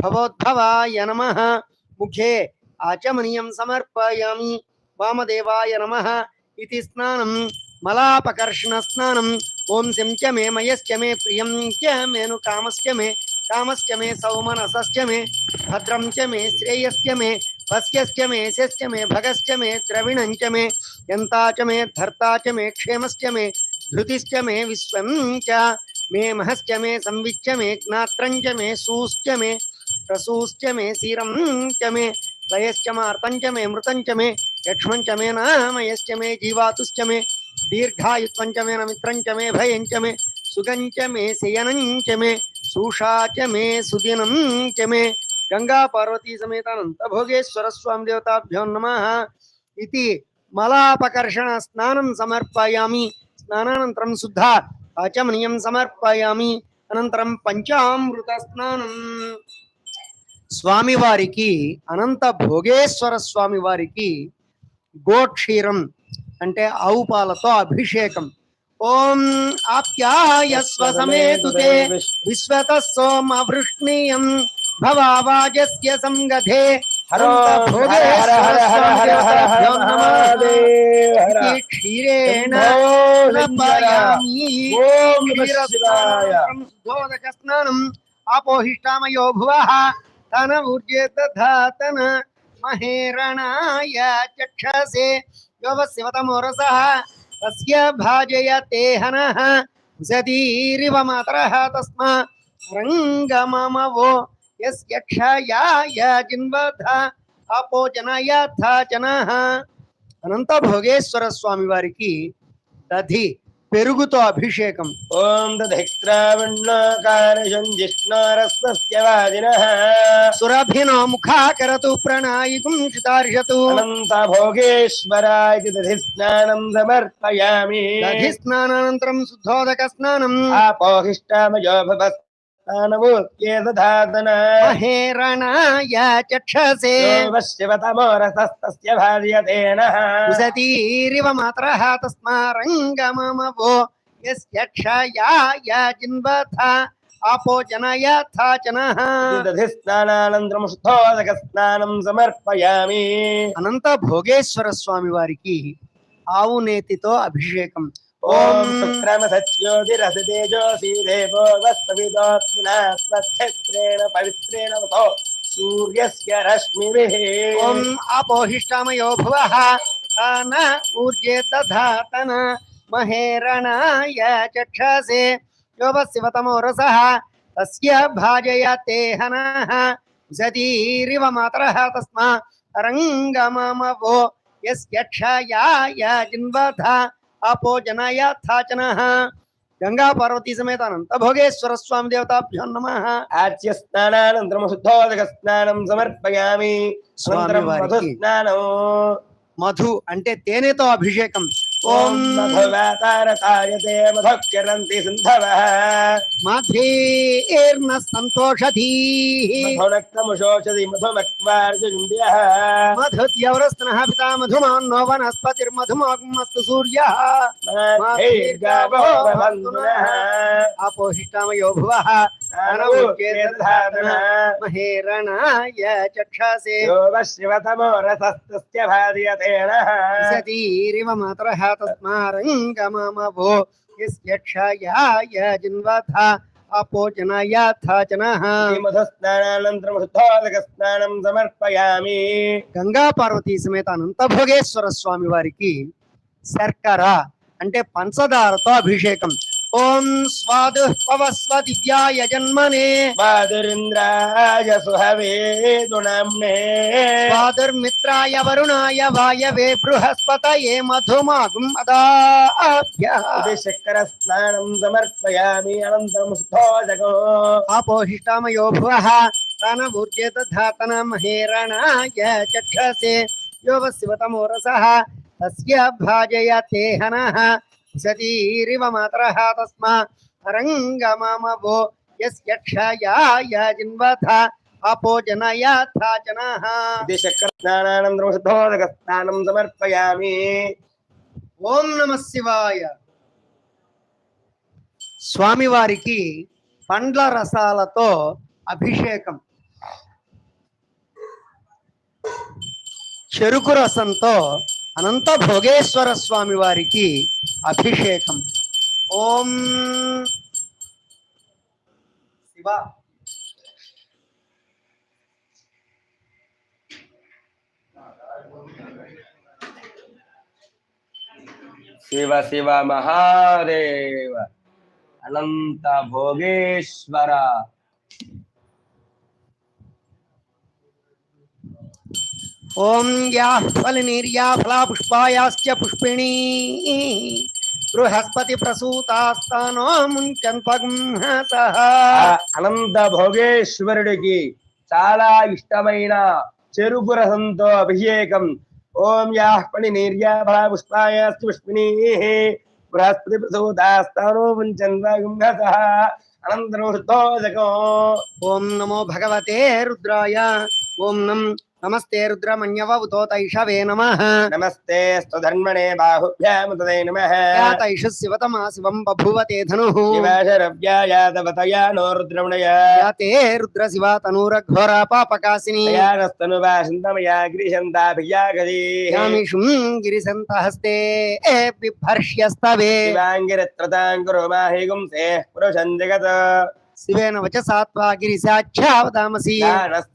భవోద్భవాయ నమః ముఖే ఆచమనీయం సమర్పయామి వామదేవాయ నమః इति स्नानं मलापकर्षण स्नानं ओम सिं च मे मयश्च मे प्रियं च मेनु कामश्च मे सौमनसश्च मे भद्रं च मे श्रेयश्च मे वस्यश्च मे यशश्च मे भगश्च मे द्रविणं च मे यन्ता च मे धर्ता च मे क्षेमश्च मे धृतिश्च मे विश्वं च मे महश्च मे संविच्च मे ज्ञात्रं च मे सूश्च मे प्रसूश्च मे सीरं च मे लयश्च मार्तं च मे मृतं च मे यक्ष्मं च मे नामयश्च मे जीवातुश्च मे दीर्घायुत्वं च मे नमित्रं च मे भयं च मे सुगं च मे शयनं च मे सूषा च मे सुदिनं च मे गंगा पार्वती समेतानंत भोगेश्वर स्वामी देवताभ्यो नमः इति मलापकर्षण स्नानं समर्पयामि स्नानानन्तरं शुद्ध आचमनीयं समर्पयामि अनन्तरं पंचामृत स्नानं స్వామివారికి అనంత భోగేశ్వర స్వామి వారికి గోక్షీరం అంటే ఆవు పాలతో అభిషేకం. ఓం ఆప్యాయస్వ సమేతుతే విశ్వత సోమ వృష్ణీయం భవావాజస్య సంగధే క్షీరేణ స్నానం ఆపోహిష్టామయో భువః तन ऊर्जे दधातन महेरणाय चक्षसे योवस्यवतमोरसः तस्य भाजयते हनः उषतीरिव मातरः तस्मा रङ्गममवो यस्य क्षयाय जिन्वथ अपोजनयथा जनः. अनंत भोगेश्वर स्वामी वारिकी दधि పెరుగుతో అభిషేకం. ఓం దధిక్రావణ్ణకారశంజిష్ణారస్వస్య సురభినో ముఖాకరతు ప్రణాయితుం చితార్షతు అనంత భోగేశ్వరాయ దధి స్నానం సమర్పయామి. దధి స్నానానంతరం శుద్ధోదక స్నానం ఆపోహిష్టామయో భవ మహేరణాయ చక్షసే శివతమోరసస్తస్య భార్యతేన ఉషతీరివ మాతరః తస్మారంగమమవో యస్య క్షయాయ జిన్వథ ఆపోజనయథా జనః. దధి స్నానానంతరం శుద్ధోదక స్నానం సమర్పయామి. అనంత భోగేశ్వర స్వామి వారికి ఆవు నేతితో అభిషేకం. ఓం శుక్రమ సత్యోతిరసతేజోసి దేవో వస్తవిదోత్మునా స్వచ్ఛత్రేణ పవిత్రేణ వతో సూర్యస్య రశ్మిభిః. ఓం ఆపోహిష్టామయో భువః తన ఊర్జే దధాతన మహేరణాయ చక్షసే యోవస్యవతమోరసః తస్య భాజయతే హనః ఉషతీరివ మాతరః తస్మా రంగమమవో యస్య క్షయాయ జిన్వథ అపోజనయథా జనః. గంగా పార్వతీ సమేత అనంత భోగేశ్వర స్వామి దేవతాభ్యో నమః. ఆచ్య స్నానానంతరం శుద్ధోదక స్నానం సమర్పయామి. స్వామి వారికి స్నానం మధు అంటే తేనెతో అభిషేకం. ఓం మధువాతారతాయతే మధుకిరంతి సింధవః మధుర్న సంతోషధీః మధునక్తముషోషధి మధుమక్వార్జుండ్యః మధుద్యవరస్తనః పితా మధుమాన్నో వనస్పతిర్మధుమాగ్మస్తు సూర్యః మాధైర్గావో భవంతునః ఆపోహిష్టామయో భువః మహేరణాయ చక్షసే శివతమోరసస్తస్య భార్యతేన సతీరివ మాతరః తస్మారంగమమవో యస్య క్షయాయ జిన్వథ అపోజనయథా జనః. మధుస్నానానంతరం శుద్ధోదక స్నానం సమర్పయామి. గంగా పార్వతీ సమేత అనంత భోగేశ్వర స్వామి వారికి శర్కర అంటే పంచదారతో అభిషేకం. ఓం స్వాదు పవస్వ దివ్యాయ జన్మనే స్వాదురింద్రాయ సుహవే దునామ్నే స్వాదుర్మిత్రాయ వరుణాయ వాయవే బృహస్పతయే మధుమాగుం అదాభ్యః. చక్ర స్నానం సమర్పయామి. అనంతరం శుద్ధోదకం ఆపోహిష్టామయో భువః తన ఊర్జే దధాతన మహేరణాయ చక్షసే యోవస్యవతమోరసః తస్య భాజయతే హనః ఉషతీరివ మాతరః తస్మా రంగమమవో యస్య క్షయాయ జిన్వథ అపోజనయథా జనః. చక్ర స్నానానంతరం శుద్ధోదక స్నానం సమర్పయామి. ఓం నమః శివాయ. స్వామివారికి పండ్ల రసాలతో అభిషేకం. చెరుకు రసంతో అనంత భోగేశ్వర స్వామి వారికి అభిషేకం. ఓం శివ శివ శివ మహాదేవ అనంత భోగేశ్వర. ఓం యా ఫలనీర్యా ఫలా పుష్పాయాశ్చ పుష్పిణీ బృహస్పతి ప్రసూతాస్తానో ముంచన్పగుంహసః. అనంత భోగేశ్వరుడికి చాలా ఇష్టమైన చెరుకు రసంతో అభిషేకం. ఓం యాః పణినీర్యా ఫలా పుష్పాయాశ్చ పుష్పిణీ బృహస్పతి ప్రసూతాస్తానో ముంచన్పగుంహసః. అనంతరం ఓం నమో భగవతే రుద్రాయ. ఓం నమస్తే రుద్రమన్యవ ఉతోతైషవే నమః. నమస్తే స్వధర్మణే బాహుభ్యాం తదే నమః. యాతైష శివతమా శివం బభూవతే ధనుః. శివాశరవ్యాయాతవతయా నో రుద్రమణయా. యాతే రుద్ర శివ తనూరఘోర పాపకాసిని. తయానస్తనువాసింతమయా గిరిశంతాభియాగరీ. యామిషుం గిరిసంతహస్తే బిభర్ష్యస్తవే. శివాంగిరత్రతాంగురో మాహిగుంసే పురుషం జగత్. శివేన వచసాత్వా గిరిశాఖ్యావదామసి.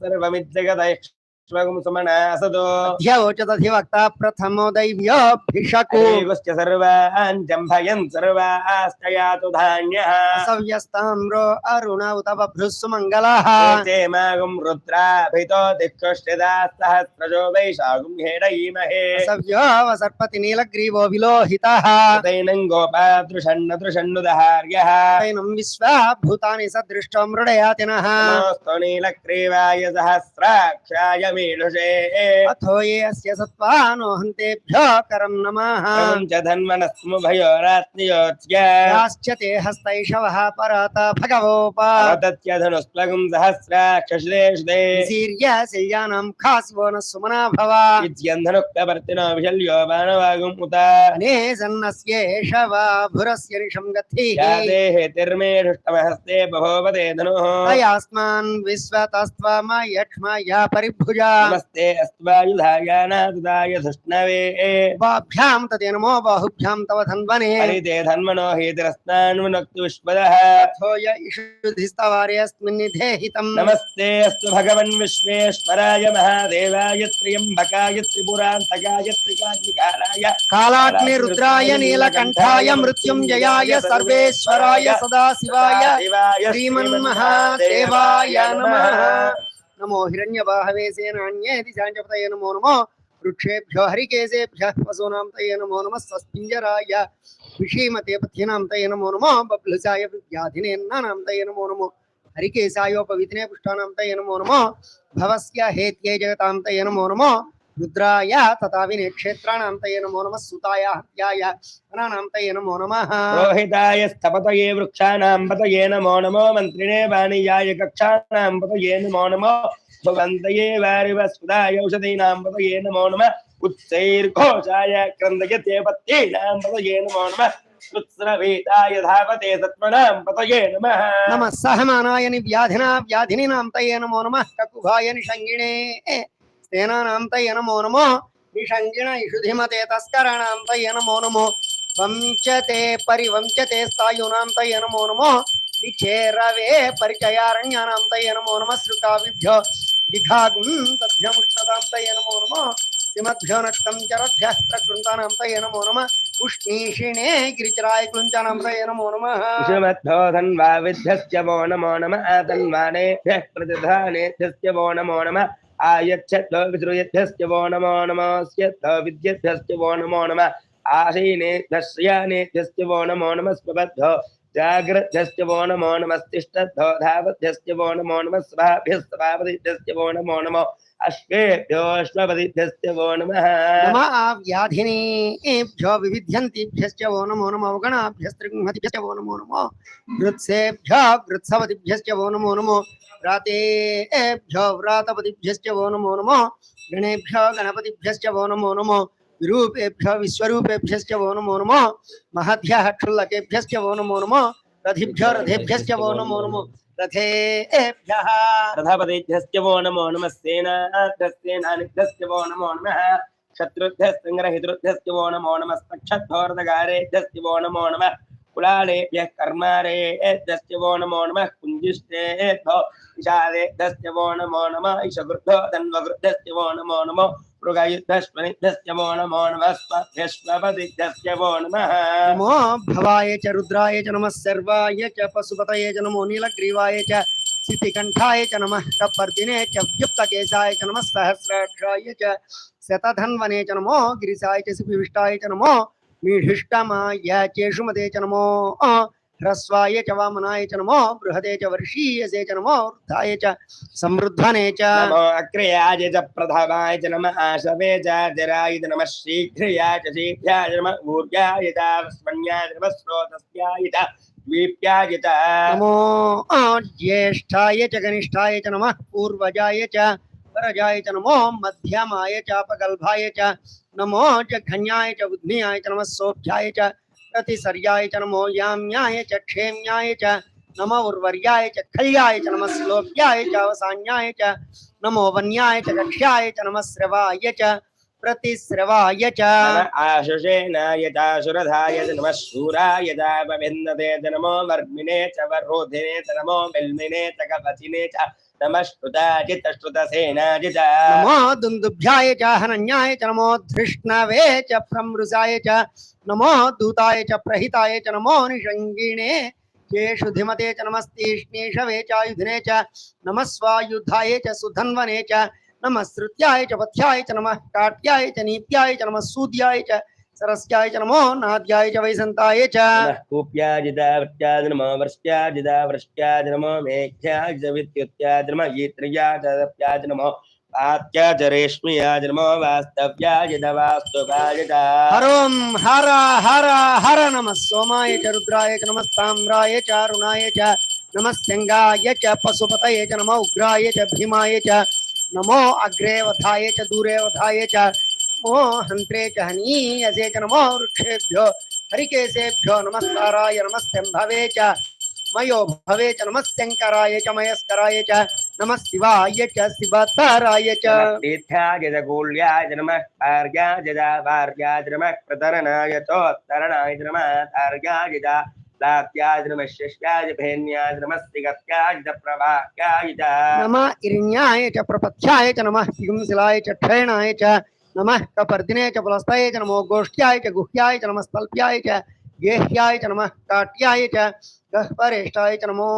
సర్వమిజ్జగతైక్ష్మగుం సుమనాసతో. అధ్యవోచదధివక్త ప్రథమో దైవ్యోభిషకు. దేవశ్చ సర్వాన్ జంభయన్ సర్వాశ్చయాతు ధాన్యః. సవ్యస్తామ్రో అరుణ ఉత బభ్రుస్సు మంగళః. మాగం రుద్రాభితో దిక్షుష్టిదాః సహస్రజో వైశాఖం హేడయీమహే. సవ్యో వసర్పతి నీలగ్రీవో విలోహితః. తైనం గోపా దృషన్నుదహార్యః. తైనం విశ్వాభూతాని సదృష్టో మృడయాతినః. నమోస్తు నీలగ్రీవాయ సహస్రాక్షాయ మీనుషే. అథో ఏ అస్య సత్వానో హంతేభ్యో కరం నమః. చ ధన్వనస్ముభయోరాత్నియోచ్య. యాశ్చతే హస్తైషవః పరాత భగవోపా. అవతత్యధనుస్ప్లగం సహస్రాక్షశిలేషుదే. శీర్య శల్యానాం ఖాసివో న సుమనా భవ. ఇత్యంధనుక్తపర్తినో విశల్యో బాణవాగుం ఉత. అనే సన్నస్యేష వా భురస్య నిషం గతి. యాదేహే తిర్మే ధృష్టమహస్తే బభోవతే ధనుః. తయాస్మాన్ విశ్వతస్త్వమయక్ష్మయా పరిభుజా. నమస్తే అస్త్వాయుధాయానాదుదాయ ధృష్ణవే. బాభ్యాం తదే నమో బాహుభ్యాం తవ ధన్వనే. హరితే ధన్మనో హేతిరస్నాన్మునక్తు విశ్వదః. అథోయ ఇషుధిస్తవార్యస్మిన్ నిధేహితం. నమస్తే అస్తు భగవన్ విశ్వేశ్వరాయ మహాదేవాయ త్ర్యంబకాయ త్రిపురాంతకాయ త్రికాగ్నికారాయ కాలాగ్ని రుద్రాయ నీలకంఠాయ మృత్యుంజయాయ సర్వేశ్వరాయ సదాశివాయ శ్రీమన్మహాదేవాయ నమః. నమో హిరణ్యబాహవే సేనాన్యే దిశాంజపతయే నమో నమో. వృక్షేభ్యో హరికేశేభ్యః వసూనాం తయే నమో నమః. స్వస్పింజరాయ విషీమతే పథ్యనాం తయే నమో నమో. బబ్లుసాయ వ్యాధినేన్నానాం తయే నమో నమో. హరికేశాయోపవితినే పుష్టానాం తయే నమో నమో. భవస్య హేత్యై జగతాం తయే నమో నమో. రుద్రాయ తథా వినేక్షేత్రాణాం తయే నమో నమః. సుతాయ హత్యాయ వనానాం తయే నమో నమః. రోహితాయ స్థపతయే వృక్షాణాం పతయే నమో నమో. మంత్రిణే వాణియాయ కక్షాణాం పతయే నమో నమో. భవంతయే వారివస్పదాయ ఔషధీనాం పతయే నమో నమః. ఉత్సైర్ఘోషాయ క్రందయతే పత్యేనాం పతయే నమో నమః. ఉత్స్రవేతాయ ధావతే సత్వనాం పతయే నమః. నమః సహమానాయ నివ్యాధినా వ్యాధినీనాం తయే నమో నమః. కకుభాయ నిషంగిణే సేనానాం తయే నమో నమో. నిషంగిణ ఇషుధిమతే తస్కరాణాం తయే నమో నమో. వంచతే పరివంచతే స్థాయూనాం తయే నమో నమో. విచేరవే పరిచయారణ్యానాం తయే నమో నమః. శృకావిభ్యో దిఘాగుం తద్భ్యముష్ణతాం తయే నమో నమో. సిమద్భ్యో నక్తం చరద్భ్యః ప్రకృంతానాం తయే నమో నమః. ఉష్ణీషిణే గిరిచరాయ క్లుంచానాం తయే నమో నమః. విషమద్భో ధన్వా విద్భ్యస్య వో నమో నమః. ఆతన్వానేభ్యః ప్రతిధానేభ్యస్య వో నమో నమః. ఆయచ్చద్భో విశ్రుయేభ్యస్య వో నమో నమః. స్యద్భో విద్యేభ్యస్య వో నమో నమః. ఆశీనేభ్యः శ్రియానేభ్యస్య వో నమో నమః. స్వబద్ధో జాగ్రత్తస్య వో నమో నమః. తిష్టద్ధో ధావద్భ్యస్య వో నమో నమః. స్వాభ్యస్వాపదిభ్యస్య వో నమో నమః. అశ్వేభ్యోష్మపదిభ్యస్య వో నమః. నమ వ్యాధినేభ్యో వివిధ్యంతిభ్యశ్చ వో నమో నమో. అవగణాభ్యస్త్రిగుంహతిభ్యశ్చ వో నమో నమో. వృత్సేభ్యో వృత్సవతిభ్యశ్చ వో నమో నమో. వ్రాతేభ్యో వ్రాతపతిభ్యశ్చ వో నమో నమో. గణేభ్యో గణపతిభ్యశ్చ వో నమో నమో. విరూపేభ్యో విశ్వరూపేభ్యశ్చ వో నమో నమో. మహద్భ్యః క్షుల్లకేభ్యశ్చ వో నమో నమో. రథిభ్యో రథేభ్యశ్చ వో నమో నమో. रथेभ्यः रथपतिभ्यश्च वो नमो नमः सेनाध्यस्तेनानिभ्यश्च वो नमो नमः शत्रुभ्यस्सङ्ग्रहितृभ्यश्च वो नमो नमः सक्षद्धोर्धगारेभ्यश्च वो नमो नमः कुलालेभ्यः कर्मारेभ्यश्च वो नमो नमः कुञ्जिष्टेभ्यो विशालेभ्यश्च वो नमो नमः ईशगृद्धो धन्वगृद्धश्च वो नमो नमो मृगयुद्धश्वनिभ्यश्च वो नमो नमः स्वभ्यश्वपतिभ्यश्च वो नमः नमो भवाय च रुद्राय च नमः सर्वाय च पशुपतये च नमो नीलग्रीवाय च सिद्धिकण्ठाय च नमः कपर्दिने च व्युक्तकेशाय च नमः सहस्राक्षाय च शतधन्वने च नमो गिरिशाय च सुविष्टाय च नमो मीढिष्टमाय चेषुमते च नमो ह्रस्वाय च वामनाय च नमो बृहदे च वर्षीयसे च नमो वृद्धाय च समृद्धने च नमो अग्रयाय च प्रथमाय च नमः आशवे च जराय च नमः शीघ्रयाय च शीघ्राय च नमः ऊर्जाय च वस्मन्याय च नमः स्रोतस्याय च द्वीप्याय च नमो ज्येष्ठाय च कनिष्ठाय च नमः पूर्वजाय च परजाय च नमो मध्यमाय च अपगल्भाय च नमो जघन्याय च बुद्धियाय च नमः सोभ्याय च प्रतिसर्याय च नमो याम्याय च क्षेम्याय च नमो उर्वर्याय च खल्याय च नमः श्लोक्याय च अवसान्याय च नमो वन्याय च कक्ष्याय च नमः श्रवाय च प्रतिश्रवाय च नमः आशुषेणाय च सुरधाय च नमः शूराय च पविन्दते च नमो वर्मिणे च वरोधिने च नमो बिल्मिने च कवचिने च नमः श्रुताजितश्रुतसेनाजि च नमो दुन्दुभ्याय च हनन्याय च नमो धृष्णवे च प्रमृषाय च नमो दूताय च प्रहिताय च नमो निषङ्गिणे चेषु धिमते च नमस्तीष्णीषवे च आयुधिने च नमः स्वायुधाय च सुधन्वने च नमः श्रुत्याय च पथ्याय च नमः काट्याय च नीत्याय च नमः सूद्याय च सरस्याय च नमो नाद्याय च वैसन्ताय च नमः कूप्याजितावृत्याज नमो वर्ष्याजितावृष्ट्याज नमो मेघ्याज विद्युत्याज नमः यीत्र्याज दप्याज नमो पात्याज रेश्म्याज नमो वास्तव्याज दवास्तुभाज च हरों हर हर हर नमः सोमाय च रुद्राय च नमस्ताम्राय च अरुणाय च नमस्त्यङ्गाय च पशुपतये च नमो उग्राय च भीमाय च नमो अग्रे वधाय च दूरे वधाय च नमो हन्त्रे च हनीयसे च नमो वृक्षेभ्यो हरिकेशेभ्यो नमस्काराय नमस्त्यम्भवे च मयो भवे च नमस्त्यङ्कराय च मयस्कराय च नमः शिवाय च शिवतराय च नमः तीर्थ्याज च कूल्याज नमः कार्याज च वार्याज नमः प्रतरणाय चोत्तरणाय नमः तार्याज च लात्याज नमः शिष्याज भेन्याज नमः सिगत्याज च प्रवाह्याय च नमः इरण्याय च प्रपथ्याय च नमः पिंसिलाय च ठयनाय च नमः कपर्दिने च पुलस्ताय च नमो गोष्ठ्याय च गुह्याय च नमः स्थल्प्याय च गेह्याय च नमः काट्याय च गह्वरेष्ठाय च नमो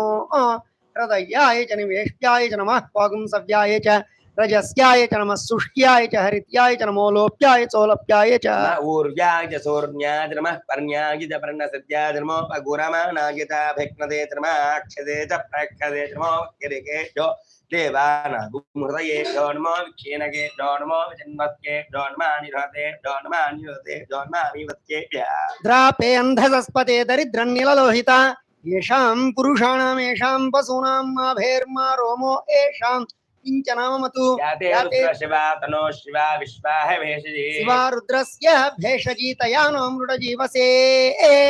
हृदयाय च निवेष्ट्याय च नमः पागुंसव्याय च रजस्याय च नमः सुष्ट्याय च हरित्याय च नमो लोप्याय चोलप्याय च नमः ऊर्जाय च सूर्ण्याय नमः पर्ण्याय च पर्णसद्याय नमो अगुरमानाय च भिक्नते च नमः अक्षते च प्रक्षते च नमो किरिकेभ्यो देवानागुमहृदयेभ्यो नमो विक्षेणकेभ्यो नमो विजन्मत्केभ्यो नमः निरहतेभ्यो नमः निरहतेभ्यो नमः विवत्केभ्यः द्रापे अन्धसस्पते दरिद्रन्निललोहिता येषां पुरुषाणाम् येषां पशूनां माभेर्मा रोमो येषां किञ्चनामतु याते याते रुद्र शिवा तनो शिवा विश्वाह भेषजी शिवा रुद्रस्य भेषजीतया नो मृडजीवसे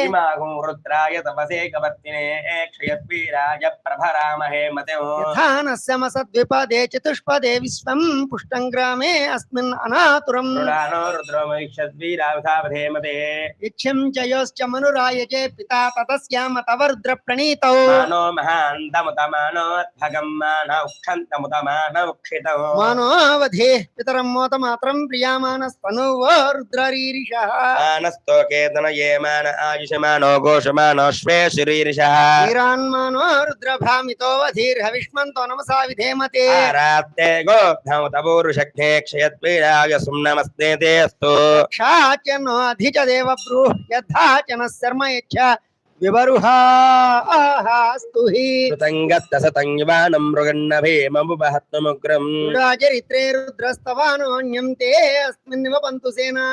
इमागुं रुद्राय तपसे कवर्तिने क्षयद्वीराय प्रभरामहे मतेओ यथा नस्यमसद्विपदे चतुष्पदे विश्वं पुष्टं ग्रामे अस्मिन् अनातुरम् रुडानो रुद्रमैक्षद्वीरावधावधे मते इच्छं च योश्च मनुरायजे पिता ततस्यामतवरुद्रप्रणीतौ मानो महान्तमुतमानोऽद्भगं मानौक्षन्तमुतमानौक्षितौ मानोऽवधे पितरं मोतमात्रं प्रियामानस्तनुवो रुद्ररीरिषः मानस्तोके तनये मान आयुषमानो घोषमानोऽश्वे शरीरिषः वीरान्मानो रुद्रभ्रामितो वधीर्हविष्मन्तो नमसा विधेमते आरात्ते गोब्धमुतपूरुषघ्ने क्षयद्वीराय सुम्नमस्ते ते अस्तु साक्ष नो अधिच देव ब्रूः यथा च नः शर्म यच्छ विवरुहा स्तु हि कृतङ्गत्तसतं युवानं मृगन्नभेममुपहत्तमुग्रम् चरित्रे रुद्रस्तवानोऽन्यं ते अस्मिन्निव पन्तु सेना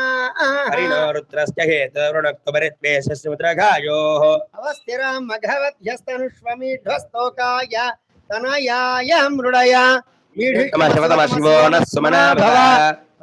हरिणो रुद्रस्य हेतुर्णक्तपरित्वेषस्मुद्रघायोः अवस्थिरां मघवध्यस्तनुष्वमीढ्वस्तोकाय तनयाय मृडय नमः शिवो नः सुमना भव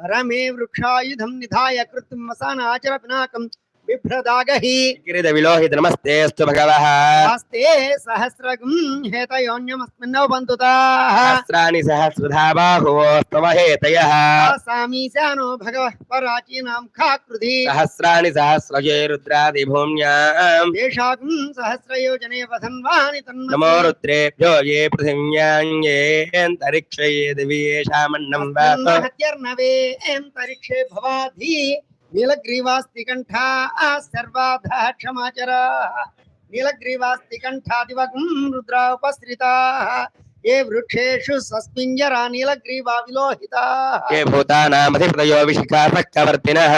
परमे वृक्षायुधं निधाय कृत्रिं वसानाचर पिनाकं बिभ्रदागहि किरीट विलोहित नमस्तेऽस्तु भगवः आस्ते सहस्रगं हेतयोन्यमस्मिन्नौ बन्धुताः सहस्राणि सहस्रधा बाहुवोस्तव हेतयः आसामीशानो भगवः पराचीनां खाकृधि सहस्राणि सहस्रजे रुद्रादिभूम्यां देशागं सहस्रयोजने वसन्वानि नमो तन्मते रुद्रेभ्यो ये पृथिव्यां ये अन्तरिक्षे ये दिवि येषामन्नं वातो हत्यर्नवे अंतरिक्षे भवाधि नीलग्रीवास्ति कंठा सर्वाधा क्षमाचरा नीलग्रीवास्ति कंठादिवगं रुद्रा उपस्थिताः ये वृक्षेषु सस्मिञ्जरा नीलग्रीवा विलोहिताः ये भूतानामधिपतयो विशिखासक्तवर्तिनः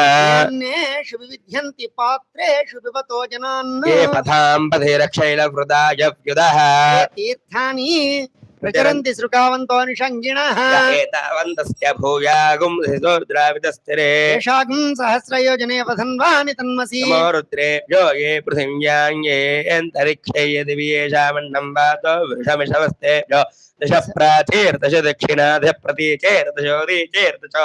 येषु विविध्यन्ति पात्रेषु पिबतो जनान् ये पथां पथिरक्षैलवृदाय व्युदः ये तीर्थानि प्रचरन्ति श्रुकावन्तो निषङ्गिणः एतावन्तस्य भूयागुंसितोद्रावितस्थिरे येषागं सहस्रयोजने वसन्वानि तन्मसि नमो रुद्रेभ्यो ये पृथिव्यां ये अन्तरिक्षे ये दिवि येषामन्नं वातो वृषमिषमस्तेभ्यो दश प्राचीर्दश दक्षिणादश प्रतीचेर्दशोदीचेर्दश